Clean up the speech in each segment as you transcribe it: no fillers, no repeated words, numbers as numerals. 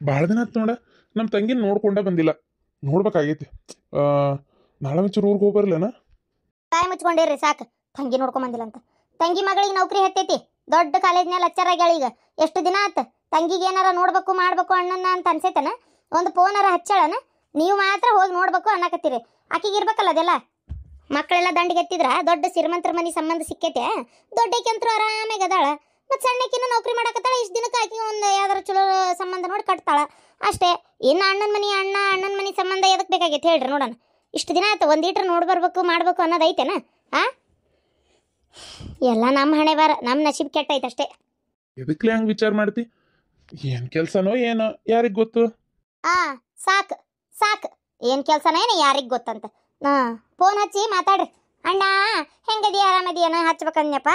ಭಾಳ ದಿನ ಆಯ್ತು ನೋಡ. ನಮ್ಮ ತಂಗಿನ ನೋಡ್ಕೊಂಡೇ ಬಂದಿಲ್ಲ. ನೋಡ್ಬೇಕಾಗೈತಿ. ಆ, ನಾಳೆ ಒಂಚೂರು ಊರಿಗೆ ಹೋಗಿ ಬರ್ಲೇನ? ಬಾಯಿ ಮುಚ್ಕೊಂಡಿರ್ರಿ ಸಾಕು. ತಂಗಿ ನೋಡ್ಕೊಂಬಂದಿಲ್ಲ ಅಂತ. ತಂಗಿ ಮಗಳಿಗೆ ನೌಕರಿ ಹತ್ತೈತಿ, ದೊಡ್ಡ ಕಾಲೇಜ್ನಲ್ಲಿ ಲೆಕ್ಚರ್ ಈಗ. ಎಷ್ಟು ದಿನ ಆತ ತಂಗಿಗೆ ಏನಾರ ನೋಡ್ಬೇಕು ಮಾಡ್ಬೇಕು ಅಣ್ಣನ ಅಂತ ಅನ್ಸೈತನ? ಒಂದು ಫೋನಾರ ಹಚ್ಚಾಳನ? ನೀವು ಮಾತ್ರ ಹೋಗಿ ನೋಡ್ಬೇಕು ಅನ್ನಕತ್ತೀರಿ. ಆಕಿಗೆ ಇರ್ಬೇಕಲ್ಲ ಅದೆಲ್ಲ. ಮಕ್ಕಳೆಲ್ಲ ದಂಡಿಗೆ ಎತ್ತಿದ್ರ ದೊಡ್ಡ ಶ್ರೀಮಂತರ ಮನೆ ಸಂಬಂಧ ಸಿಕ್ಕೈತೆ. ದೊಡ್ಡಕಂತರೂ ಆರಾಮಾಗಿ ಅದಾಳ. ಮತ್ತು ಸಣ್ಣಕ್ಕಿನ್ನ ನೌಕರಿ ಮಾಡಕತ್ತಾಳ. ಇಷ್ಟು ದಿನಕ್ಕೆ ಆಕಿ ಒಂದು ಯಾವ್ದಾರ ಚಲೋ ಸಂಬಂಧ ನೋಡಿ ಕಟ್ತಾಳ ಅಷ್ಟೇ. ಇನ್ನು ಅಣ್ಣನ ಮನೆ ಸಂಬಂಧ ಎದಕ್ಕೆ ಬೇಕಾಗೈತೆ ಹೇಳ್ರಿ ನೋಡೋಣ. ಇಷ್ಟು ದಿನ ಆಯ್ತು ಒಂದೀಟ್ರೆ ನೋಡಿ ಬರ್ಬೇಕು ಮಾಡ್ಬೇಕು ಅನ್ನೋದು ಐತೆನ? ಎಲ್ಲ ನಮ್ಮ ಹಣೆ ಬಾರ, ನಮ್ಮ ನಶೀಬ್ ಕೆಟ್ಟೈತೆ ಅಷ್ಟೇ. ಎದಕ್ಲೆ ಹಂಗೆ ವಿಚಾರ ಮಾಡ್ತಿ? ಏನು ಕೆಲಸನೋ ಏನೋ ಯಾರಿಗೆ ಗೊತ್ತು. ಸಾಕು ಸಾಕು. ಏನು ಕೆಲಸನೇನು ಯಾರಿಗೆ ಗೊತ್ತಂತ. ಫೋನ್ ಹಚ್ಚಿ ಮಾತಾಡ್ರಿ. ಅಣ್ಣ ಹೆಂಗದಿ ಆರಾಮದಿಯೇನ ಹಚ್ಬೇಕನ್ಯಪ್ಪ,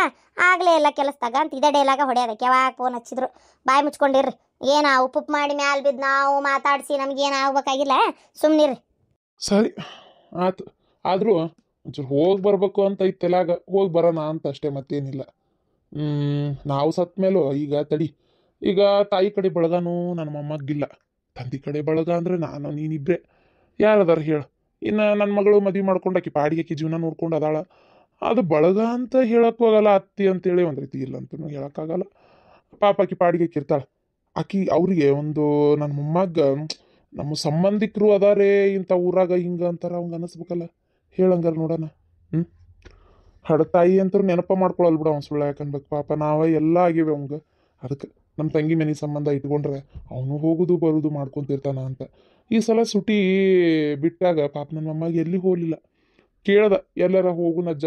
ಆಗಲೇ ಎಲ್ಲ ಕೆಲಸದಾಗ ಅಂತ ಇದೇ ಡೈಲಾಗ ಹೊಡೆಯೋದಕ್ಕೆ ಯಾವಾಗ ಫೋನ್ ಹಚ್ಚಿದ್ರು. ಬಾಯಿ ಮುಚ್ಕೊಂಡಿರ್ರಿ. ಏನ ಉಪ್ಪು ಮಾಡಿ ಮ್ಯಾಲ ಬಿದ್ದು ನಾವು ಮಾತಾಡಿಸಿ ನಮಗೇನು ಆಗ್ಬೇಕಾಗಿಲ್ಲ, ಸುಮ್ಮನಿರ್ರಿ. ಸರಿ ಆತು. ಆದರೂ ಒಂಚೂರು ಹೋಗಿ ಬರ್ಬೇಕು ಅಂತ ಇತ್ತೆಲಾಗ ಹೋಗಿ ಬರೋಣ ಅಂತ ಅಷ್ಟೇ, ಮತ್ತೇನಿಲ್ಲ. ನಾವು ಸತ್ತ ಮೇಲೂ ಈಗ ತಡಿ. ಈಗ ತಾಯಿ ಕಡೆ ಬಳಗನೂ ನನ್ನ ಮೊಮ್ಮಗಿಲ್ಲ. ತಂದೆ ಕಡೆ ಬಳಗ ಅಂದರೆ ನಾನು ನೀನಿಬ್ಬರೇ. ಯಾರದಾರ ಹೇಳು? ಇನ್ನು ನನ್ನ ಮಗಳು ಮದುವೆ ಮಾಡ್ಕೊಂಡು ಆಕಿ ಪಾಡಿಗೆ ಜೀವನ ನೋಡ್ಕೊಂಡು ಅದಾಳ. ಅದು ಬಳಗ ಅಂತ ಹೇಳಕ್ಕೂ ಆಗಲ್ಲ. ಅತ್ತಿ ಅಂತೇಳಿ ಒಂದು ರೀತಿ ಇಲ್ಲ ಅಂತಲೂ ಹೇಳೋಕ್ಕಾಗಲ್ಲ. ಪಾಪ ಆಕಿ ಪಾಡಿಗೆ ಇರ್ತಾಳೆ. ಆಕಿ ಅವರಿಗೆ ಒಂದು ನನ್ನ ಮೊಮ್ಮಗ ನಮ್ಮ ಸಂಬಂಧಿಕರು ಅದಾರೇ ಇಂಥ ಊರಾಗ ಹಿಂಗೆ ಅಂತಾರ ಅವಂಗೆ ಅನ್ನಿಸ್ಬೇಕಲ್ಲ. ಹೇಳಂಗಾರ ನೋಡೋಣ. ಹಡತಾಯಿ ಅಂತರೂ ನೆನಪ ಮಾಡ್ಕೊಳಲ್ ಬಿಡ. ಅವ್ನು ಸುಳ್ಳ ಯಾಕನ್ಬೇಕು? ಪಾಪ ನಾವೇ ಎಲ್ಲ ಆಗಿವೆ ಅವಂಗೆ. ಅದಕ್ಕೆ ನಮ್ಮ ತಂಗಿ ಮನೆ ಸಂಬಂಧ ಇಟ್ಕೊಂಡ್ರೆ ಅವನು ಹೋಗೋದು ಬರೋದು ಮಾಡ್ಕೊತಿರ್ತಾನ ಅಂತ. ಈ ಸಲ ಸುಟಿ ಬಿಟ್ಟಾಗ ಪಾಪ ನನ್ನ ಅಮ್ಮಗೆ ಎಲ್ಲಿ ಹೋಗಲಿಲ್ಲ. ಕೇಳ್ದ ಎಲ್ಲಾರ ಹೋಗುನಜ್ಜ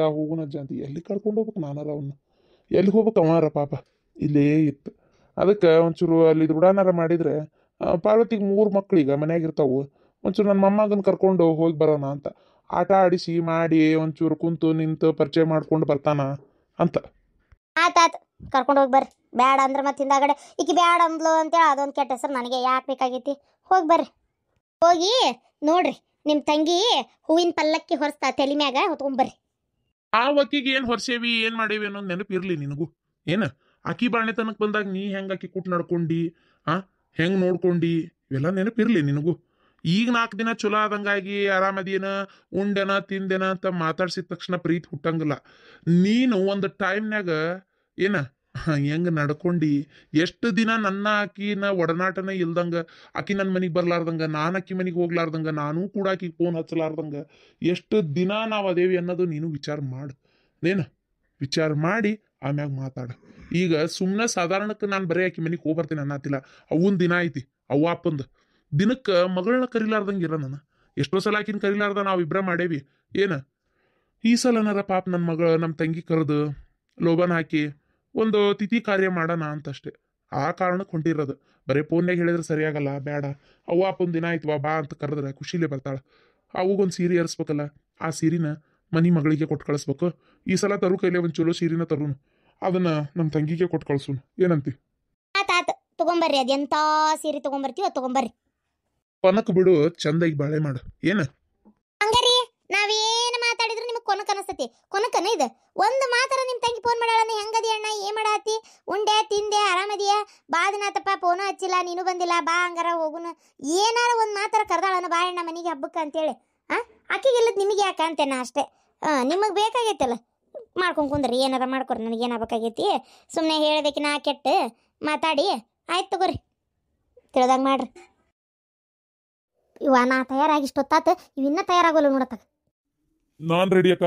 ಅಂತ. ಎಲ್ಲಿ ಕರ್ಕೊಂಡು ಹೋಗ್ಬೇಕು ನಾನಾರ ಅವನ್ನ? ಎಲ್ಲಿ ಹೋಗ್ಬೇಕು ಅವಾರ? ಪಾಪ ಇಲ್ಲೇ ಇತ್ತು. ಅದಕ್ಕೆ ಒಂಚೂರು ಅಲ್ಲಿ ದುಡಾನಾರ ಮಾಡಿದರೆ ಪಾರ್ವತಿಗೆ 3 ಮಕ್ಳೀಗ ಮನ್ಯಾಗಿರ್ತಾವು. ಒಂಚೂರು ನನ್ನ ಮೊಮ್ಮಗನ ಕರ್ಕೊಂಡು ಹೋಗಿ ಬರೋಣ ಅಂತ. ಆಟ ಆಡಿಸಿ ಮಾಡಿ ಒಂಚೂರು ಕುಂತು ನಿಂತು ಪರಿಚಯ ಮಾಡ್ಕೊಂಡು ಬರ್ತಾನ ಅಂತ. ಆತಾತು, ಕರ್ಕೊಂಡು ಹೋಗಿ ಬರ್ರಿ. ಬ್ಯಾಡ ಅಂದ್ರೆ ಮತ್ತೆ ಹಿಂದಾಗಡೆ ಈಕಿ ಬ್ಯಾಡ ಅಂದ್ಲು ಅಂತೇಳಿ ಅದೊಂದು ಕೆಟ್ಟ ಹೆಸರು ನನಗೆ ಯಾಕೆ ಬೇಕಾಗೈತಿ? ಹೋಗಿ ಬರ್ರಿ. ಹೋಗಿ ನೋಡ್ರಿ ನಿಮ್ಮ ತಂಗಿ ಹೂವಿನ ಪಲ್ಲಕ್ಕಿ ಹೊರಸ್ತಾ ತಲೆ ಮ್ಯಾಗ ಹೊತ್ಕೊಂಡ್ಬರ್ರಿ. ಆ ವಕ್ಕಿಗೆ ಏನು ಹೊರ್ಸೇವಿ ಏನು ಮಾಡೇವಿ ಅನ್ನೋದು ನೆನಪು ಇರಲಿ ನಿನಗೂ. ಏನು ಅಕ್ಕಿ ಬಾಣೆತನಕ್ಕೆ ಬಂದಾಗ ನೀ ಹೆಂಗೆ ಅಕ್ಕಿ ಕೂಟ್ ನಡ್ಕೊಂಡು ಹೆಂಗೆ ನೋಡ್ಕೊಂಡು ಇವೆಲ್ಲ ನೆನಪಿರಲಿ ನಿನಗೂ. ಈಗ 4 ದಿನ ಚಲೋ ಆದಂಗಾಗಿ ಆರಾಮದೇನ ಉಂಡೆನ ತಿಂದೆನ ಅಂತ ಮಾತಾಡ್ಸಿದ ತಕ್ಷಣ ಪ್ರೀತಿ ಹುಟ್ಟಂಗಿಲ್ಲ. ನೀನು ಒಂದು ಟೈಮ್ನಾಗ ಹೆಂಗೆ ನಡ್ಕೊಂಡು ಎಷ್ಟು ದಿನ ನನ್ನ ಆಕಿನ ಒಡನಾಟನ ಇಲ್ದಂಗೆ, ಆಕಿ ನನ್ನ ಮನೆಗೆ ಬರ್ಲಾರ್ದಂಗೆ, ನಾನು ಅಕ್ಕಿ ಮನೆಗೆ ಹೋಗ್ಲಾರ್ದಂಗೆ, ನಾನೂ ಕೂಡ ಆಕಿಗೆ ಫೋನ್ ಹಚ್ಚಲಾರ್ದಂಗೆ ಎಷ್ಟು ದಿನ ನಾವು ಅದೇವಿ ಅನ್ನೋದು ನೀನು ವಿಚಾರ ಮಾಡು. ವಿಚಾರ ಮಾಡಿ ಆಮ್ಯಾಗ ಮಾತಾಡು. ಈಗ ಸುಮ್ಮನೆ ಸಾಧಾರಣಕ್ಕೆ ನಾನು ಬರೀ ಆಕಿ ಮನೆಗೆ ಹೋಗ್ಬರ್ತೀನಿ ಅನ್ನತ್ತಿಲ್ಲ. ಅವನ ದಿನ ಐತಿ, ಅವ್ವ ಅಪ್ಪಂದು ದಿನಕ್ಕೆ ಮಗಳನ್ನ ಕರಿಲಾರ್ದಂಗೆ ಇರ. ನಾನು ಎಷ್ಟೋ ಸಲ ಆಕಿನ ಕರಿಲಾರ್ದ ನಾವಿಬ್ರ ಮಾಡೇವಿ. ಈ ಸಲನಾರ ಪಾಪ ನಮ್ಮ ತಂಗಿ ಕರೆದು ಲೋಬನ್ ಹಾಕಿ ಒಂದು ತಿಥಿ ಕಾರ್ಯ ಮಾಡೋಣ ಅಂತಷ್ಟೇ. ಆ ಕಾರಣಕ್ಕೆ ಹೊಂಟಿರೋದು. ಬರೀ ಫೋನ್ಯಾಗ ಹೇಳಿದ್ರೆ ಸರಿಯಾಗಲ್ಲ, ಬೇಡ. ಅವ್ವ ಅಪ್ಪನ ದಿನ ಆಯ್ತವಾ ಬಾ ಅಂತ ಕರೆದ್ರೆ ಖುಷಿಲೇ ಬರ್ತಾಳೆ. ಅವಾಗೊಂದು ಸೀರೆ ಏರಿಸ್ಬೇಕಲ್ಲ, ಆ ಸೀರೆನ ಮನೆ ಮಗಳಿಗೆ ಕೊಟ್ಟು ಕಳಿಸ್ಬೇಕು. ಈ ಸಲ ತರು ಕೈಲೇ ಒಂದು ಚಲೋ ಸೀರೆನ ತರುನು, ಅದನ್ನ ನಮ್ಮ ತಂಗಿಗೆ ಕೊಟ್ಟು ಕಳ್ಸುನು. ಏನಂತಿ? ಆತಾತು, ತಗೊಂಬರ್ರಿ. ಅದೆಂತ ಸೀರೆ ತಗೊಂಬರ್ತೀವೋ ತಗೊಂಬರ್ರಿ. ಪನಕ್ ಬಿಡು, ಚಂದಾಗಿ ಬಾಳೆ ಮಾಡು. ಹಂಗಾರಿ ನಾವೇನು ಮಾತಾಡಿದ್ರು ನಿಮಗೆ ಕೊನಕ್ ಅನಿಸ್ತತಿ? ಕೊನಕನ ಇದು ಒಂದು ಮಾತಾರ ನಿಮ್ಮ ತಂಗಿ ಫೋನ್ ಮಾಡಾಳನ? ಹೆಂಗದಿ ಅಣ್ಣ, ಏನ್ ಮಾಡಾತಿ, ಉಂಡೆ ತಿಂದೆ ಆರಾಮದಿಯ, ಬಾ ದಿನಾತಪ್ಪ ಫೋನು ಹಚ್ಚಿಲ್ಲ, ನೀನು ಬಂದಿಲ್ಲ, ಬಾ ಹಂಗಾರ ಹೋಗುನು, ಏನಾರ ಒಂದು ಮಾತಾರ ಕರ್ದಾಳನ ಬಾ ಅಣ್ಣ ಮನೆಗೆ ಹಬ್ಬಕ್ಕೆ ಅಂತೇಳಿ. ಆಕಿಗಿಲ್ಲದ ನಿಮಗೆ ಯಾಕೆ ಅಂತೇನ ಅಷ್ಟೇ. ನಿಮಗೆ ಬೇಕಾಗೈತಲ್ಲ ಮಾಡ್ಕೊಂಡು ಕುಂದ್ರಿ, ಏನಾರ ಮಾಡ್ಕೊರಿ. ನನಗೆ ಏನಾಗಬೇಕಾಗೈತಿ? ಸುಮ್ಮನೆ ಹೇಳ್ದಕ್ಕೆ ನಾ ಕೆಟ್ಟು ಮಾತಾಡಿ ಆಯ್ತು ತಗೋರಿ, ತಿಳ್ದಂಗೆ ಮಾಡ್ರಿ. ನಾ ತಯಾರಾಗಿ ಇಷ್ಟೊತ್ತಾತ, ಇವಿನ್ನ ತಯಾರಾಗೋಲ್ಲ ನೋಡತ್ತಾಗ. ನಾನ್ ರೆಡಿ ಅಕ್ಕ,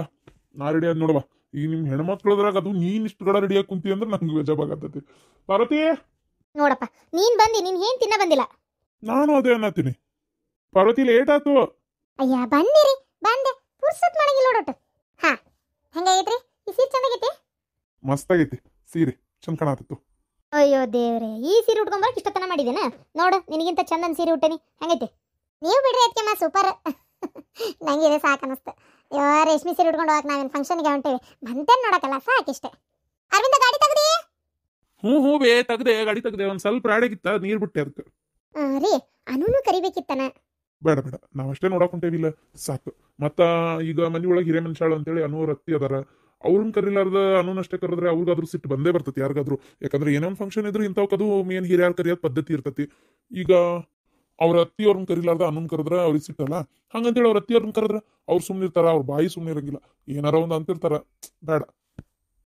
ನಾ ರೆಡಿ ಆದ್ ನೋಡವಾ. ಈಗ ನಿಮ್ ಹೆಣ್ಮಕ್ಳದ್ರಾಗ ಅದು ನೀನ್ ಇಷ್ಟು ಕಡೆ ರೆಡಿ ಆಗಿ ಕುಂತಿ ಅಂದ್ರೆ ನಂಗೆ ಬೇಜಾರಾಗತ್ತೈತಿ. ಪಾರ್ವತಿ ನೋಡಪ್ಪ, ನೀನ್ ಬಂದಿ, ನೀನ್ ಏನ್ ತಿನ್ನ ಬಂದಿಲ್ಲ. ನಾನು ಅದೇ ಅನ್ನತ್ತೀನಿ. ಪಾರ್ವತಿ ಲೇಟ್ ಆತು. ಅಯ್ಯ ಬಂದಿರಿ, ಬಂದೆ, ಪುರ್ಸತ್ ಮಾಡಂಗಿಲ್ಲ ನೋಡೋಟ. ಹೆಂಗಾಗೈತ್ರಿ ಈ ಸೀರೆ? ಚಂದಾಗೈತಿ, ಮಸ್ತಾಗೈತಿ ಸೀರೆ, ಚಂದ ಕಾಣತ್ತಿತ್ತು. ಅಯ್ಯೋ ದೇವ್ರೆ, ಈ ಸೀರೆ ಉಟ್ಕೊಂಬರಕ್ ಇಷ್ಟತನ ಮಾಡಿದೇನ? ನೋಡು, ನಿನಗಿಂತ ಚಂದನ್ ಸೀರೆ ಉಟ್ಟೇನಿ. ಹೆಂಗೈತಿ? ನೀವು ಬಿಡ್ರಿ ಅದಕ್ಕೆಮ್ಮ ಸೂಪರ್. ನಂಗೆ ಇದೆ ಸಾಕು ಅನಿಸ್ತು. ರೇಷ್ಮೆ ಸೀರೆ ಉಟ್ಕೊಂಡು ಹೋಗಕ್ಕೆ ನಾವೇನು ಫಂಕ್ಷನ್ಗೆ ಹೊಂಟೇವಿ, ಬಂತೇನು ನೋಡಕ್ಕಲ್ಲ, ಸಾಕಿಷ್ಟೆ. ಅರವಿಂದ ಗಾಡಿ ತೆಗ್ದಿ? ಹ್ಞೂ ಬೇ ತೆಗ್ದೆ, ಗಾಡಿ ತೆಗ್ದೆ. ಒಂದು ಸ್ವಲ್ಪ ರಾಡಿಗಿತ್ತ, ನೀರು ಬಿಟ್ಟೆ ಅದಕ್ಕೆ. ರೀ ಅನೂನು ಕರಿಬೇಕಿತ್ತನ? ಬೇಡ ಬೇಡ, ನಾವಷ್ಟೇ ನೋಡಕ್ ಹೊಂಟೇವಿಲ್ಲ, ಸಾಕು. ಮತ್ತ ಈಗ ಮನೆ ಒಳಗೆ ಹಿರೇ ಮನುಷ್ಯಾಳು ಅಂತೇಳಿ ಅನೂರ್ ಅತ್ತಿ ಅದಾರ, ಅವ್ರನ್ನ ಕರಿಲಾರ್ದ ಅನ್ನೋನಷ್ಟೇ ಕರೆದ್ರೆ ಅವ್ರಿಗಾದ್ರೂ ಸಿಟ್ಟು ಬಂದೇ ಬರ್ತತಿ ಯಾರಿಗಾದ್ರು. ಯಾಕಂದ್ರೆ ಏನೋ ಒಂದು ಫಂಕ್ಷನ್ ಇದ್ರೆ ಇಂಥವಕ್ಕದು ಮೇನ್ ಹಿರಿಯರ್ ಕರಿಯೋದ್ ಪದ್ಧತಿ ಇರ್ತತಿ. ಈಗ ಅವ್ರ ಅತ್ತಿಯವ್ರನ್ನ ಕರಿಲಾರ್ದ ಅನ್ನೋನ್ ಕರೆದ್ರೆ ಅವ್ರಿಗೆ ಸಿಟ್ಟಲ್ಲ. ಹಂಗಂತೇಳಿ ಅವ್ರ ಅತ್ತಿಯವ್ರನ್ನ ಕರೆದ್ರೆ ಅವ್ರು ಸುಮ್ಮನೆ ಇರ್ತಾರ, ಅವ್ರ ಬಾಯಿ ಸುಮ್ಮನೆ ಇರಂಗಿಲ್ಲ, ಏನಾರ ಒಂದು ಅಂತಿರ್ತಾರ. ಬೇಡ.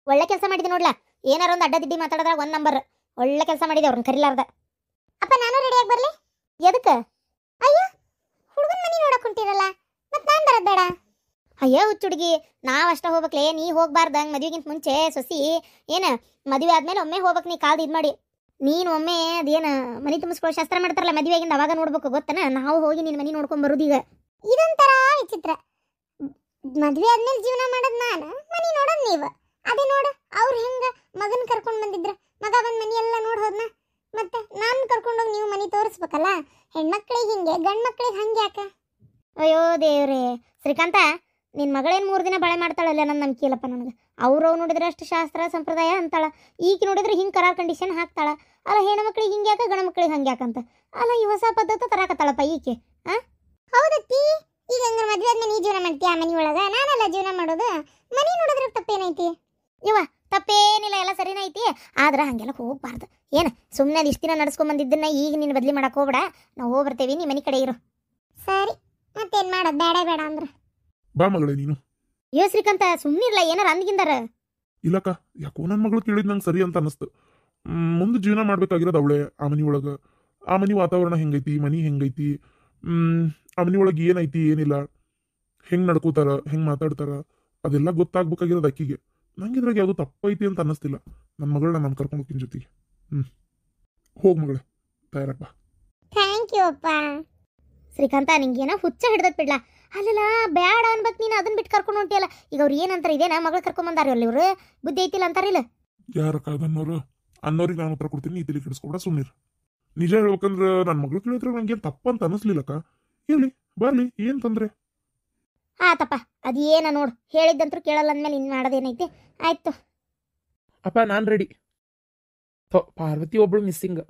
ಒಳ್ಳೆ ಕೆಲಸ ಮಾಡಿದೆ ನೋಡ್ಲಾ. ಏನಾರ ಒಂದು ಅಡ್ಡದಿಡ್ಡಿ ಮಾತಾಡಿದ್ರೆ 1 ನಂಬರ್. ಒಳ್ಳೆ ಕೆಲಸ ಮಾಡಿದೆ ಅವ್ರನ್ನ ಕರಿಲಾರ್ದ. ಅಪ್ಪ ನಾನು ರೆಡಿಯಾಗಿ ಬರ್ಲಿ? ಎದಕ್ಕ? ಅಯ್ಯೋ ಹುಡುಗನ ಮನೆ ನೋಡಕ್ ಹೊಂಟಿರಲ್ಲ, ಮತ್ತೆ ನಾನು ಬರೋದು ಬೇಡ? ಅಯ್ಯೋ ಹುಚ್ಚುಡುಗಿ, ನಾವು ಅಷ್ಟ ಹೋಗ್ಬೇಕ್ಲೇ, ನೀ ಹೋಗ್ಬಾರ್ದಂಗೆ. ಮದುವೆಗಿಂತ ಮುಂಚೆ ಸೊಸಿ ಏನ ಮದುವೆ ಆದ್ಮೇಲೆ ಒಮ್ಮೆ ಹೋಗ್ಬೇಕು. ನೀ ಕಾಲ್ದು ಇದು ಮಾಡಿ ನೀನು ಒಮ್ಮೆ ಅದೇನು ಮನೆ ತುಂಬಿಸ್ಕೊಳ್ಳೋ ಶಾಸ್ತ್ರ ಮಾಡ್ತಾರಲ್ಲ ಮದುವೆಗಿಂದ, ಅವಾಗ ನೋಡ್ಬೇಕು ಗೊತ್ತನ. ನಾವು ಹೋಗಿ ನಿನ್ನ ಮನೆ ನೋಡ್ಕೊಂಡ್ ಬರೋದು. ಈಗ ಇದೊಂಥರ ವಿಚಿತ್ರ. ಮದುವೆ ಆದ್ಮೇಲೆ ಜೀವನ ಮಾಡೋದು ನಾನು, ಮನೆ ನೋಡೋದು ನೀವು. ಅದೇ ನೋಡು, ಅವ್ರು ಹೆಂಗ ಮಗನ್ ಕರ್ಕೊಂಡು ಬಂದಿದ್ರ, ಮಗ ಬಂದ್ ಮನಿ ಎಲ್ಲ ನೋಡಿ ಹೋದ್ನ. ಮತ್ತೆ ನಾನು ಕರ್ಕೊಂಡೋಗಿ ನೀವು ಮನೆ ತೋರಿಸ್ಬೇಕಲ್ಲ. ಹೆಣ್ಮಕ್ಳಿಗೆ ಹಿಂಗೆ, ಗಂಡ್ ಮಕ್ಳಿಗೆ ಹಂಗೆ ಯಾಕ? ಅಯ್ಯೋ ದೇವ್ರೇ ಶ್ರೀಕಾಂತ, ನಿನ್ನ ಮಗಳೇನು 3 ದಿನ ಬಾಳೆ ಮಾಡ್ತಾಳಲ್ಲ, ನನ್ನ ನಂಬಿಕೆ ಇಲ್ಲಪ್ಪ ನನಗೆ. ಅವ್ರು ನೋಡಿದ್ರೆ ಅಷ್ಟು ಶಾಸ್ತ್ರ ಸಂಪ್ರದಾಯ ಅಂತಾಳ, ಈಗ ನೋಡಿದ್ರೆ ಹಿಂಗೆ ಕರಾರ್ ಕಂಡೀಷನ್ ಹಾಕ್ತಾಳ. ಅಲ್ಲ ಹೆಣ್ಣು ಮಕ್ಳಿಗೆ ಹಿಂಗೆ ಯಾಕ, ಗಂಡು ಮಕ್ಳಿಗೆ ಹಂಗೆ ಯಾಕಂತ? ಅಲ್ಲ ಈ ಹೊಸ ಪದ್ಧತಿ ತರಾಕತ್ತಾಳಪ್ಪ ಈಕೆ. ಹೌದತ್ತಿ, ಈಗ ಹಂಗಾರೆ ಮದುವೆ ಆದ್ಮೇಲೆ ನೀ ಜೀವನ ಮಾಡ್ತೀಯ ಮನೆ ಒಳಗೆ, ನಾನೆಲ್ಲ ಜೀವನ ಮಾಡೋದು. ಮನೆ ನೋಡಿದ್ರೆ ತಪ್ಪೇನೈತಿ? ಇವ ತಪ್ಪೇನಿಲ್ಲ, ಎಲ್ಲ ಸರಿನ ಐತಿ. ಆದ್ರೆ ಹಂಗೆಲ್ಲ ಹೋಗ್ಬಾರ್ದು. ಏನು ಸುಮ್ಮನೆ ಅದು ಇಷ್ಟು ದಿನ ನಡ್ಸ್ಕೊಂಬಂದಿದ್ದನ್ನ ಈಗ ನೀನು ಬದಲಿ ಮಾಡಕ್ಕೆ ಹೋಗ್ಬೇಡ. ನಾವು ಹೋಗಿ ಬರ್ತೇವೆ, ನೀ ಮನೆ ಕಡೆ ಇರು. ಸರಿ, ಮತ್ತೇನು ಮಾಡೋದು? ಬೇಡ ಬೇಡ ಅಂದ್ರೆ ಬಾ ಮಗಳೇ ನೀನು. ಅಯ್ಯೋ ಶ್ರೀಕಾಂತ ಸುಮ್ಮನಿರ್ಲ, ಏನಾರ ಅಂದ್ಗಿಂದಾರ? ಇಲ್ಲಕ್ಕ, ಯಾಕೋ ನನ್ನ ಮಗಳು ಕೇಳಿದ್ ನಂಗೆ ಸರಿ ಅಂತ ಅನಿಸ್ತು. ಮುಂದೆ ಜೀವನ ಮಾಡ್ಬೇಕಾಗಿರೋದು ಅವಳೆ. ಆ ಮನೆ ಒಳಗೆ, ಆ ಮನೆ ವಾತಾವರಣ ಹೆಂಗೈತಿ, ಮನಿ ಹೆಂಗೈತಿ, ಆ ಮನೆ ಒಳಗೆ ಏನೈತಿ ಏನಿಲ್ಲ, ಹೆಂಗೆ ನಡ್ಕೋತಾರ, ಹೆಂಗೆ ಮಾತಾಡ್ತಾರ, ಅದೆಲ್ಲ ಗೊತ್ತಾಗ್ಬೇಕಾಗಿರೋದು ಅಕ್ಕಿಗೆ. ನಂಗೆ ಇದ್ರಾಗ ಯಾವುದು ತಪ್ಪೈತಿ ಅಂತ ಅನ್ನಿಸ್ತಿಲ್ಲ. ನನ್ನ ಮಗಳನ್ನ ನಾನು ಕರ್ಕೊಂಡು ಹೋಗ್ತೀನಿ ಜೊತೆಗೆ. ಹೋಗ್ ಮಗಳೇ, ತಯಾರಪ್ಪ. ಥ್ಯಾಂಕ್ ಯು ಅಪ್ಪ. ಶ್ರೀಕಾಂತ ನಿಂಗೇನೋ ಹುಚ್ಚ ಹಿಡ್ದತ್ ಬಿಡ್ಲಾ. ಅಲ್ಲಲ್ಲ ಬ್ಯಾಡ ಅನ್ಬೇಕು, ನೀನು ಅದನ್ನ ಬಿಟ್ಟು ಕರ್ಕೊಂಡು ಹೊಂಟಿಯಲ್ಲ. ಈಗ ಅವ್ರು ಏನಂತಾರೆ, ಇದೇನಾ ಮಗಳು ಕರ್ಕೊಂಬಂದಾರ ಅಲ್ಲ ಇವ್ರು, ಬುದ್ಧಿ ಐತಿಲ್ಲ ಅಂತಾರಿಲ್ಲ? ಯಾರಕ್ಕ ಅದನ್ನೋರು? ಅನ್ನೋರಿಗೆ ನಾನು ಉತ್ತರ ಕೊಡ್ತೀನಿ, ನೀ ತಿಳಿ ಕೆಡಿಸ್ಕೊಬೇಡ, ಸುಮ್ಮನಿರು. ನಿಜ ಹೇಳ್ಬೇಕಂದ್ರೆ ನನ್ನ ಮಗಳು ಕೇಳಿದ್ರೆ ನಂಗೇನು ತಪ್ಪ ಅಂತ ಅನಿಸ್ಲಿಲ್ಲಕ್ಕ. ಇರ್ಲಿ ಬರ್ಲಿ, ಏನು ತೊಂದರೆ? ಆತಪ್ಪ, ಅದೇನ ನೋಡು, ಹೇಳಿದ್ದಂತೂ ಕೇಳಲ್ಲ ಅಂದ್ಮೇಲೆ ಇನ್ನು ಮಾಡೋದೇನೈತಿ. ಆಯ್ತು ಅಪ್ಪ, ನಾನು ರೆಡಿ. ಪಾರ್ವತಿ ಒಬ್ಳು ಮಿಸ್ಸಿಂಗ್,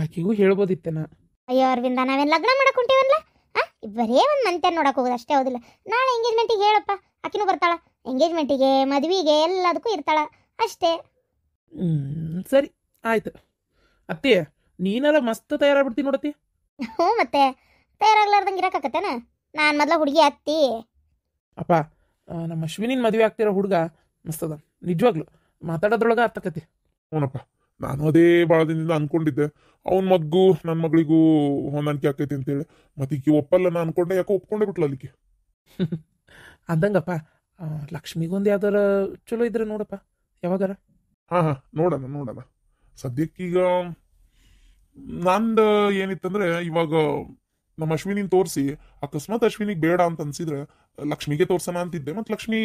ಆಕಿಗೂ ಹೇಳ್ಬೋದಿತ್ತೇನ. ಅಯ್ಯೋ ಅರವಿಂದ, ನಾವೇನು ಲಗ್ನ ಮಾಡಕ್ ಹೊಂಟೇವಲ್ಲ? ಬರೇ ಒಂದು ಮಂತೆ ನೋಡಕ್ ಹೋಗೋದು ಅಷ್ಟೇ, ಹೌದಿಲ್ಲ? ನಾಳೆ ಎಂಗೇಜ್ಮೆಂಟಿಗೆ ಹೇಳಪ್ಪ, ಆಕಿನೂ ಬರ್ತಾಳ. ಎಂಗೇಜ್ಮೆಂಟಿಗೆ, ಮದುವೆಗೆ, ಎಲ್ಲದಕ್ಕೂ ಇರ್ತಾಳ ಅಷ್ಟೇ. ಸರಿ ಆಯ್ತು. ಅತ್ತಿ ನೀನೆಲ್ಲ ಮಸ್ತ್ ತಯಾರಾಗ್ಬಿಡ್ತೀನಿ ನೋಡತ್ತಿ. ಹ್ಞೂ ಮತ್ತೆ ತಯಾರಾಗ್ಲಾರ್ದಂಗೆ ಇರಕ್ಕಾಕತ್ತೇನ? ನಾನು ಮೊದಲ ಹುಡುಗಿ ಅತ್ತಿ. ಅಪ್ಪ, ನಮ್ಮ ಅಶ್ವಿನಿನ ಮದುವೆ ಆಗ್ತಿರೋ ಹುಡುಗ ಮಸ್ತದ, ನಿಜವಾಗ್ಲು ಮಾತಾಡೋದ್ರೊಳಗೆ ಅರ್ಥಕತಿ. ಹ್ಞೂನಪ್ಪ, ನಾನು ಅದೇ ಭಾಳ ದಿನದಿಂದ ಅನ್ಕೊಂಡಿದ್ದೆ, ಅವನ ಮಗ್ಗು ನನ್ನ ಮಗಳಿಗೂ ಹೊಂದಾಣಿಕೆ ಆಕೈತಿ ಅಂತೇಳಿ. ಮತ್ತೆ ಈಕಿ ಒಪ್ಪಲ್ಲ ನಾ ಅನ್ಕೊಂಡೆ, ಯಾಕೋ ಒಪ್ಕೊಂಡೇ ಬಿಟ್ಲ ಅಲ್ಲಿಗೆ. ಅಂದಂಗಪ್ಪ, ಲಕ್ಷ್ಮಿಗೊಂದು ಯಾವ್ದಾರ ಚಲೋ ಇದ್ರೆ ನೋಡಪ್ಪ ಯಾವಾಗಾರ. ಹಾಂ ನೋಡೋಣ. ಸದ್ಯಕ್ಕೀಗ ನಂದು ಏನಿತ್ತಂದ್ರೆ, ಇವಾಗ ನಮ್ಮ ಅಶ್ವಿನಿನ ತೋರಿಸಿ ಅಕಸ್ಮಾತ್ ಅಶ್ವಿನಿಗೆ ಬೇಡ ಅಂತ ಅನ್ಸಿದ್ರೆ ಲಕ್ಷ್ಮಿಗೆ ತೋರ್ಸೋಣ ಅಂತಿದ್ದೆ. ಮತ್ತು ಲಕ್ಷ್ಮಿ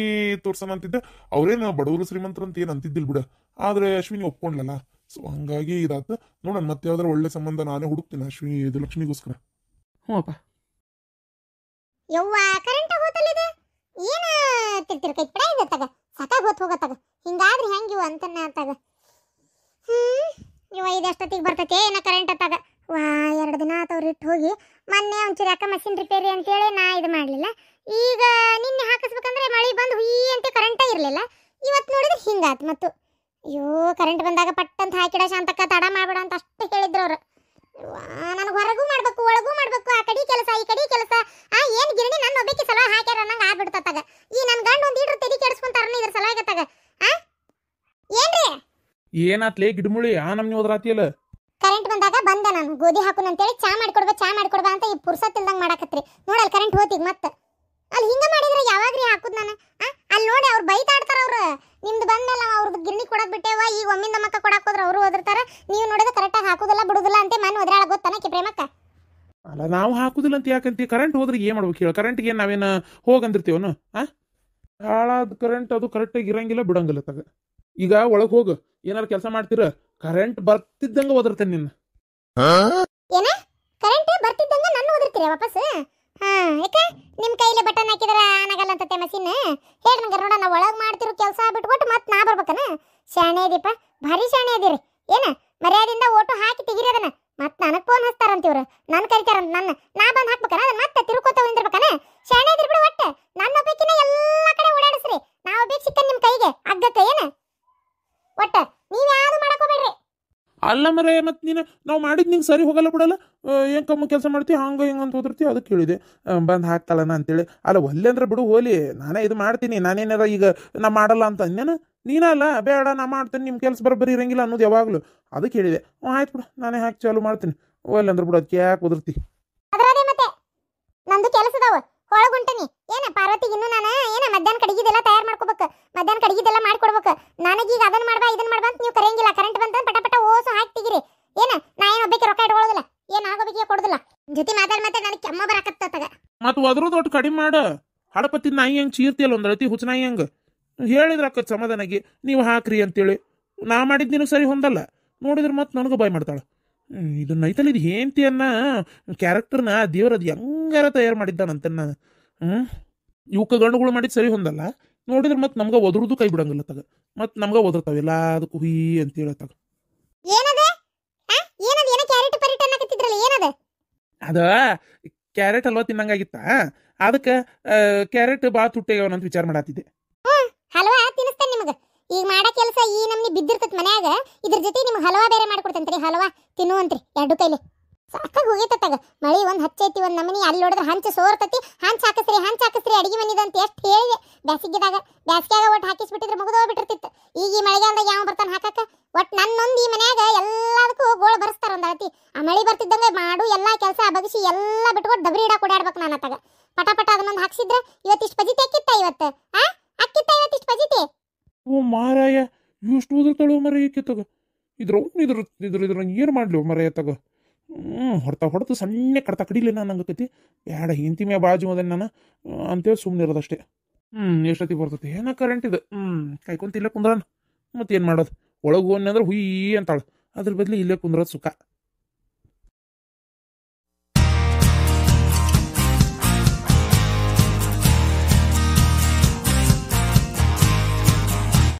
ತೋರ್ಸೋಣ ಅಂತಿದ್ದೆ. ಅವ್ರೇನು ಬಡವರು ಶ್ರೀಮಂತರು ಅಂತ ಏನು ಅಂತಿದ್ದಿಲ್ಲ ಬಿಡ, ಆದ್ರೆ ಅಶ್ವಿನಿ ಒಪ್ಕೊಂಡ್ಲಲ್ಲ. ಸೊ ಹಂಗಾಗಿ ಇದಾತ. ನೋಡೋಣ ಮತ್ತೆ ಯಾವ್ದಾರ ಒಳ್ಳೆ ಸಂಬಂಧ ನಾನೇ ಹುಡುಕ್ತೀನಿ ಅಶ್ವಿನಿ ಇದು ಲಕ್ಷ್ಮಿಗೋಸ್ಕರ. ಹ್ಞೂ ಅಪ್ಪ. ಯವ್ವ ಕರೆಂಟ್ ಹೋತಲ್ಲಿದೆ, ಏನ ತಿರ್ತಿರ್ಕೈ ಪಡ ಇದತ್ತಾಗ, ಸಾಕಾಗಿ ಹೋಗತ್ತಾಗ. ಹಿಂಗಾದ್ರೆ ಹೆಂಗಿವ ಅಂತನ್ನ ಆತಾಗ. ಇವ ಇದಷ್ಟೊತ್ತಿಗೆ ಬರ್ತೈತೆ ಏನ ಕರೆಂಟ್ ಅತ್ತಾಗ. ವಾ 2 ದಿನ ಆತವ್ರು ಇಟ್ಟು ಹೋಗಿ. ಮೊನ್ನೆ ಒಂಚೂರು ಯಾಕ ಮಷಿನ್ ರಿಪೇರಿ ಅಂತೇಳಿ ನಾ ಇದು ಮಾಡಲಿಲ್ಲ. ಈಗ ನಿನ್ನೆ ಹಾಕಿಸ್ಬೇಕಂದ್ರೆ ಮಳೆ ಬಂದು ಹುಯಿ ಅಂತ ಕರೆಂಟೇ ಇರಲಿಲ್ಲ. ಇವತ್ತು ನೋಡಿದ್ರೆ ಹಿಂಗಾತು ಮತ್ತು. ಅಯ್ಯೋ ಕರೆಂಟ್ ಬಂದಾಗ ಪಟ್ಟಂತ ಹಾಕಿಡ ಶಾಂತಕ್ಕ, ತಡ ಮಾಡಬೇಡ ಅಂತ ಅಷ್ಟೇ ಹೇಳಿದ್ರು ಅವ್ರು. ನನಗೆ ಹೊರಗೂ ಮಾಡ್ಬೇಕು, ಒಳಗೂ ಮಾಡ್ಬೇಕು, ಆ ಕಡೆ ಕೆಲಸ ಈ ಕಡೆ ಕೆಲಸ. ಏನು ಗಿರಣಿ ನನ್ನ ಒಬ್ಬಕ್ಕೆ ಸಲ ಹಾಕ್ಯಾರ ಅನ್ನಂಗೆ ಆಗ್ಬಿಡ್ತಾಗ. ಈ ನನ್ನ ಗಂಡು ಒಂದು ಇಡ್ರು ತೆರಿ ಕೆಡಿಸ್ಕೊಂತಾರನ ಇದ್ರ ಸಲ ಆಗತ್ತಾಗ. ಏನ್ರಿ ಏನಾತ್ಲೇ ಗಿಡಮುಳಿ ಆ ನಮ್ನಿ ಹೋದ್ರಾತಿಯಲ್ಲ? ಕರೆಂಟ್ ಬಂದಾಗ ಬಂದ ನಾನು ಗೋಧಿ ಹಾಕುನ್ ಅಂತೇಳಿ ಚಾ ಮಾಡ್ಕೊಡ್ಬಾ ಅಂತ ಈ ಪುರ್ಸತ್ ಇಲ್ದಂಗೆ ಮಾಡಾಕತ್ರಿ. ನೋಡಲ್ ಕರೆಂಟ್ ಹೋತಿಗ್ ಮತ್ತೆ ಅಲ್ಲಿ ಹಿಂಗ ಮಾಡಿದ್ರೆ ಯಾವಾಗ್ರಿ ಹಾಕುದ್ ನಾನು? ಅಲ್ಲಿ ನೋಡಿ ಅವ್ರು ಬೈತಾಡ್ತಾರ. ಅವ್ರು ನಿಮ್ದು ಬಂದಲ್ಲ, ಅವ್ರದ್ದು ಗಿರಣಿ ಕೊಡಕ್ ಬಿಟ್ಟೇವ, ಈಗ ಒಮ್ಮಿಂದ ಮಕ್ಕ ಕೊಡಕ್ ಹೋದ್ರ ಅವರು ಓದಿರ್ತಾರ. ನೀವು ನೋಡಿದ್ರೆ ಕರೆಕ್ಟಾಗಿ ಹಾಕುದಿಲ್ಲ ಬಿಡುದಿಲ್ಲ ಅಂತ ಮನೆ ಒದ್ರಾಳ ಗೊತ್ತಾನಕ್ಕೆ ಪ್ರೇಮಕ್ಕ. ಅಲ್ಲ ನಾವು ಹಾಕುದಿಲ್ಲ ಅಂತ ಯಾಕಂತೀವಿ? ಕರೆಂಟ್ ಹೋದ್ರೆ ಏನ್ ಮಾಡ್ಬೇಕು ಹೇಳ? ಕರೆಂಟ್ಗೆ ನಾವೇನು ಹೋಗಂದಿರ್ತೀವನು? ಹಾಳಾದ ಕರೆಂಟ್ ಅದು ಕರೆಕ್ಟಾಗಿ ಇರಂಗಿಲ್ಲ ಬಿಡಂಗಿಲ್ಲ ತಗ. ಈಗ ಒಳಗ್ ಹೋಗು, ಏನಾರು ಕೆಲಸ ಮಾಡ್ತೀರ, ಕರೆಂಟ್ ಬರ್ತಿದ್ದಂಗ ಓದಿರ್ತೇನೆ ನಿನ್ನ. ಏನ ಕರೆಂಟ್ ಬರ್ತಿದ್ದಂಗ ನನ್ನ ಓದಿರ್ತೀರ ವಾಪಸ್? ಯಾಕ ನಿಮ್ ಕೈಲೇ ಬಟನ್ ಹಾಕಿದ್ರ ಆನಾಗಲ್ಲ ಅಂತತೆ ಮಷೀನ್? ಹೇಳ್ರಿ ನಂಗೆ ನೋಡ, ನಾ ಒಳಗ್ ಮಾಡ್ತಿರೋ ಕೆಲಸ ಬಿಟ್ಬಿಟ್ಟು ಮತ್ತೆ ನಾ ಬರ್ಬೇಕನ? ಶಾಣೆ ಇದೀಪ, ಭಾರಿ ಶಾಣೆ ಅದೀರಿ. ಏನ ಮರ್ಯಾದಿಂದ ಓಟು ಹಾಕಿ ತೆಗಿರಿ ಅದನ್ನ. ಮತ್ತೆ ನನಗೆ ಫೋನ್ ಹಚ್ತಾರಂತೀವ್ರ, ನನ್ನ ಕರಿತಾರಂತ. ನಾ ಬಂದು ಹಾಕ್ಬೇಕನ ಅದನ್ನ? ಮತ್ತೆ ತಿರುಕೋತ ನಿಂದಿರ್ಬೇಕನ? ಶಾಣೆ ಇದೀರಿ ಬಿಡು. ಒಟ್ಟು ನನ್ನ ಒಬ್ಬಕಿನ ಎಲ್ಲಾ ಕಡೆ ಓಡಾಡಿಸ್ರಿ. ನಾವು ಬೇಕು ಸಿಕ್ಕ ನಿಮ್ ಕೈಗೆ ಅಗ್ಗಕ್ಕ ಏನ ಒಟ್ಟ ನೀವ್ ಯಾರು ಮಾಡಕೋಬೇಡ್ರಿ. ಅಲ್ಲ ಮರೆ ಮತ್ತೆ ನೀನು ನಾವು ಮಾಡಿದ್ ನಿಂಗೆ ಸರಿ ಹೋಗಲ್ಲ ಬಿಡಲ್ಲ, ಏನು ಕಮ್ಮ ಕೆಲಸ ಮಾಡ್ತೀವಿ ಹಂಗೆ ಹಿಂಗೆ ಅಂತ ಹೋದಿರ್ತೀವಿ. ಅದಕ್ಕೆ ಹೇಳಿದೆ ಬಂದು ಹಾಕ್ತಾಳನ ಅಂತೇಳಿ. ಅಲ್ಲ ಒಲ್ಲೆ ಅಂದ್ರೆ ಬಿಡು ಹೋಲಿ, ನಾನೇ ಇದು ಮಾಡ್ತೀನಿ, ನಾನೇನಾರ ಈಗ ನಾ ಮಾಡಲ್ಲ ಅಂತ ಅಂದೇನು ನೀನಲ್ಲ, ಬೇಡ ನಾ ಮಾಡ್ತೀನಿ ನಿಮ್ಮ ಕೆಲಸ ಬರೋಬ್ಬರಿ ಇರಂಗಿಲ್ಲ ಅನ್ನೋದು ಯಾವಾಗಲೂ. ಅದಕ್ಕೆ ಹೇಳಿದೆ ಆಯ್ತು ಬಿಡು ನಾನೇ ಹಾಕಿ ಚಾಲು ಮಾಡ್ತೀನಿ, ಒಲ್ಲೆ ಅಂದ್ರೆ ಬಿಡು ಅದಕ್ಕೆ ಯಾಕೆ ಹೋದಿರ್ತಿ. ಅದ್ರಾದೆ ಮತ್ತೆ ನಂದು ಕೆಲಸದವ ಹೊಳಗುಂಟನಿ ಏನ ಪಾರ್ವತಿಗೆ ಇನ್ನು ನಾನು ಏನ ಮಧ್ಯಾಹ್ನ ಕಡಿಗಿದೆಲ್ಲ ತಯಾರು ಮಾಡ್ಕೋಬೇಕು, ಮಧ್ಯಾಹ್ನ ಕಡಿಗಿದೆಲ್ಲ ಮಾಡ್ಕೊಡ್ಬೇಕು. ನನಗೀಗ ಅದನ್ನ ಮಾಡ್ಬಾ ಇದನ್ನ ಮಾಡ್ಬಾ ಅಂತ ನೀವು ಕರೆಯಂಗಿಲ್ಲ. ಕರೆಂಟ್ ಬಂತ ಪಟ ಪಟ ಓಸು ಹಾಕಿ ತೆಗಿರಿ. ಏನ ನಾ ಏನು ಒಬ್ಬಕ್ಕೆ ರೊಕ್ಕ ಇಟ್ಕೊಳ್ಳೋದಿಲ್ಲ, ಏನು ಆಗೋಬೇಕಿಗೆ ಕೊಡೋದಿಲ್ಲ. ಜೊತೆ ಮಾತಾಡಿ ನನಗೆ ಕೆಮ್ಮ ಬರಾಕತ್ತಗ. ಮತ್ತು ಅದ್ರ ದೊಡ್ಡ ಕಡಿಮೆ ಮಾಡ. ಹಡಪತ್ತಿದ ನಾಯಿ ಹೆಂಗೆ ಚೀರ್ತಿಯಲ್ಲ ಒಂದು ಅಳತಿ ಹುಚ್ಚ ನಾಯಿ ಹೆಂಗೆ ಹೇಳಿದ್ರೆ ಅಕ್ಕ ಸಮಾಧಾನಾಗಿ ನೀವು ಹಾಕ್ರಿ ಅಂತೇಳಿ. ನಾ ಮಾಡಿದ್ದು ಸರಿ ಹೊಂದಲ್ಲ ನೋಡಿದ್ರೆ ಮತ್ತೆ ನನಗೂ ಬಾಯ್ ಮಾಡ್ತಾಳೆ. ಇದನ್ನ ಐತಲ್ಲ ಇದು ಹೇಂತಿಯನ್ನ ಕ್ಯಾರೆಕ್ಟರ್ನ ದೇವ್ರದ್ದು ಹೆಂಗಾರ ತಯಾರು ಮಾಡಿದ್ದಾನಂತ ನಾನು. ಇವಕ್ಕೆ ಗಂಡುಗಳು ಮಾಡಿದ್ದು ಸರಿ ಹೊಂದಲ್ಲ ನೋಡಿದ್ರೆ ಮತ್ತೆ ನಮ್ಗೆ ಒದ್ರದ್ದು ಕೈ ಬಿಡಂಗಿಲ್ಲ ತಗ, ಮತ್ತೆ ನಮ್ಗೆ ಒದರ್ತಾವೆಲ್ಲ ಅದಕ್ಕೆ ಹುಯಿ ಅಂತ ಹೇಳತ್ತಾಗ. ಏನದ ಏನದ ಏನ ಕ್ಯಾರೆಟ್ ಪರಿಟ್ ಅನ್ನಕತ್ತಿದ್ರಲ್ಲ ಏನದ? ಅದ ಕ್ಯಾರೆಟ್ ಹಲ್ವಾ ತಿನ್ನಂಗಾಗಿತ್ತ, ಅದಕ್ಕೆ ಕ್ಯಾರೆಟ್ ಬಾ ತುಟ್ಟೆಗವನಂತ ವಿಚಾರ ಮಾಡತ್ತಿದ್ದೆ. ಹಲ್ವಾ ತಿನ್ನಿಸ್ತೇನೆ ನಿಮಗೆ. ಈಗ ಮಾಡೋ ಕೆಲಸ ಈ ನಮ್ನಿ ಬಿದ್ದಿರ್ತೈತೆ ಮನ್ಯಾಗ, ಇದ್ರ ಜೊತೆ ನಿಮ್ಗೆ ಹಲ್ವಾ ಬೇರೆ ಮಾಡ್ಕೊಡ್ತೇನೆ. ಹಲ್ವಾ ತಿನ್ನುವಂತ್ರಿ ಎರಡು ಕೈಲಿ. ಸಾಕಾಗಿ ಹೋಗೈತತ್ತಾಗ ಮಳಿ ಒಂದು ಹಚ್ಚೈತಿ ಒಂದು ನಮನಿ. ಅಲ್ಲಿ ನೋಡಿದ್ರೆ ಹಂಚು ಸೋರ್ತತಿ. ಹಂಚ್ ಹಾಕಿಸ್ರಿ ಅಡಿಗೆ ಮನಿದ ಅಂತ ಎಷ್ಟು ಹೇಳಿದೆ ಬ್ಯಾಸಿಗೆದಾಗ. ಬ್ಯಾಸಿಗ್ಯಾಗ ಒಟ್ಟು ಹಾಕಿಸ್ಬಿಟ್ಟಿದ್ರೆ ಮುಗಿದೋಗ್ಬಿಟ್ಟಿರ್ತಿತ್ತು. ಈಗ ಈ ಮಳೆಗಾಲದಾಗ ಯಾವ ಬರ್ತಾನೆ ಹಾಕಕ್ಕ? ಒಟ್ಟು ನನ್ನೊಂದು ಈ ಮನ್ಯಾಗ ಎಲ್ಲದಕ್ಕೂ ಗೋಳು ಬರೆಸ್ತಾರ ಒಂದು ಅಳತಿ. ಆ ಮಳಿ ಬರ್ತಿದ್ದಂಗೆ ಮಾಡು ಎಲ್ಲ ಕೆಲಸ ಬಗಸಿ ಎಲ್ಲ ಬಿಟ್ಕೊಟ್ಟು ದಬರಿ ಇಡಕ್ಕೆ ಓಡಾಡ್ಬೇಕು ನಾನು ಅತ್ತಾಗ. ಪಟ ಪಟ ಅದನ್ನೊಂದು ಹಾಕ್ಸಿದ್ರೆ ಇವತ್ತಿಷ್ಟು ಪಜಿತಿ ಅಕ್ಕಿತ್ತ ಇವತ್ತು ಅಕ್ಕಿತ್ತ ಇವತ್ತಿಷ್ಟು ಪಜಿತಿ. ಓ ಮಾರಾಯ ಇಷ್ಟು ಓದಿರ್ತಾಳು ಮರ ಏಕೆ ತಗ ಇದ್ರ ಏನು ಮಾಡ್ಲಿ ಮರ ತಗ. ಹೊಡ್ತು ಸಣ್ಣ ಕಡ್ತ ಕಡಿಲಿ ನಾನು ಹಂಗಕೈತಿ. ಬೇಡ ಹಿಂತಿ ಮೇ ಬಾಜು ಅದೇನು ನಾನು ಅಂತೇಳಿ ಸುಮ್ಮನೆ ಇರೋದಷ್ಟೇ. ಎಷ್ಟೊತ್ತಿಗೆ ಬರ್ತೈತಿ ಏನೋ ಕರೆಂಟ್ ಇದು. ಕಾಯ್ಕೊಂತ ಇಲ್ಲೇ ಕುಂದ್ರಾನ ಮತ್ತೇನು ಮಾಡೋದು. ಒಳಗೆ ಹೋಗಿ ಅಂದ್ರೆ ಹುಯಿ ಅಂತಾಳು, ಅದ್ರ ಬದಲು ಇಲ್ಲೇ ಕುಂದ್ರೋದು ಸುಖ.